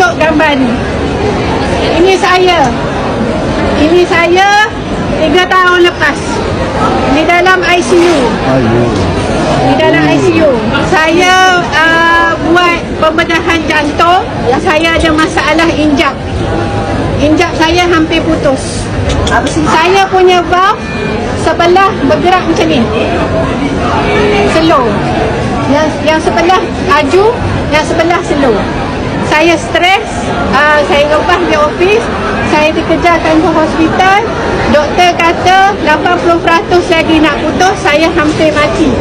tunjuk gambar ni. Ini saya 3 tahun lepas di dalam ICU. Di dalam ICU saya buat pembedahan jantung. Saya ada masalah injap saya hampir putus. Saya punya valve sebelah bergerak macam ni, slow. Yang sebelah laju, yang sebelah slow. Saya stres, saya lepas di office, saya dikejarkan ke hospital. Doktor kata 80% lagi nak putus, saya hampir mati.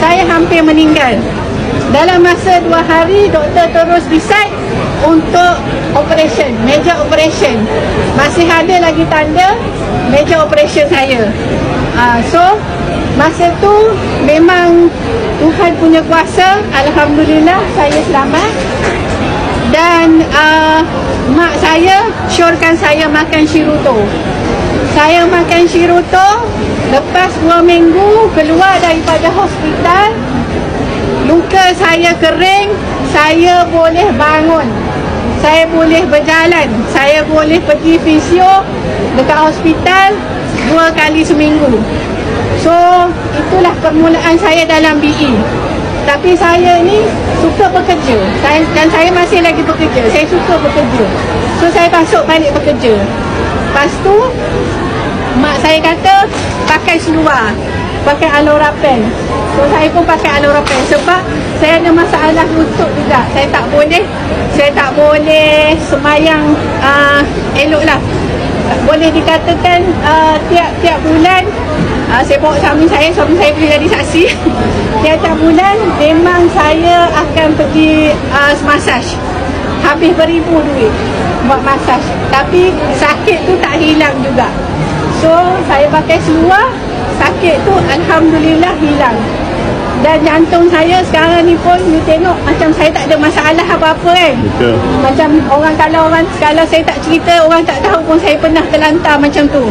Saya hampir meninggal. Dalam masa 2 hari, doktor terus decide untuk operation, major operation. Masih ada lagi tanda major operation saya. So, masa tu memang Tuhan punya kuasa. Alhamdulillah saya selamat. Dan mak saya syorkan saya makan Shiruto. Saya makan Shiruto. Lepas 2 minggu keluar daripada hospital, luka saya kering. Saya boleh bangun, saya boleh berjalan, saya boleh pergi fisio dekat hospital 2 kali seminggu. So itulah permulaan saya dalam BE. Tapi saya ni suka bekerja, dan saya masih lagi bekerja. Saya suka bekerja, so saya masuk balik bekerja. Lepas tu mak saya kata pakai seluar, pakai Alorapen. So saya pun pakai Alorapen sebab saya ada masalah lutut juga. Saya tak boleh semayang eloklah. Boleh dikatakan tiap bulan saya bawa suami saya boleh jadi saksi. Tiap bulan memang saya akan pergi massage. Habis beribu duit buat massage. Tapi sakit tu tak hilang juga. So saya pakai seluar, sakit tu alhamdulillah hilang. Dan jantung saya sekarang ni pun, you tengok macam saya tak ada masalah apa-apa kan. Betul. Macam kalau saya tak cerita, orang tak tahu pun saya pernah terlantar macam tu.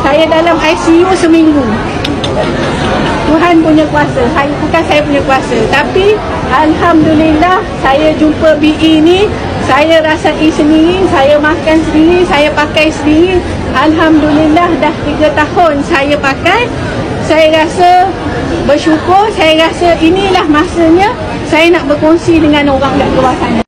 Saya dalam ICU seminggu. Tuhan punya kuasa, bukan saya punya kuasa. Tapi alhamdulillah saya jumpa BE ni, saya rasai sendiri, saya makan sendiri, saya pakai sendiri. Alhamdulillah dah 3 tahun saya pakai. Saya rasa bersyukur. Saya rasa inilah masanya saya nak berkongsi dengan orang kat luar sana.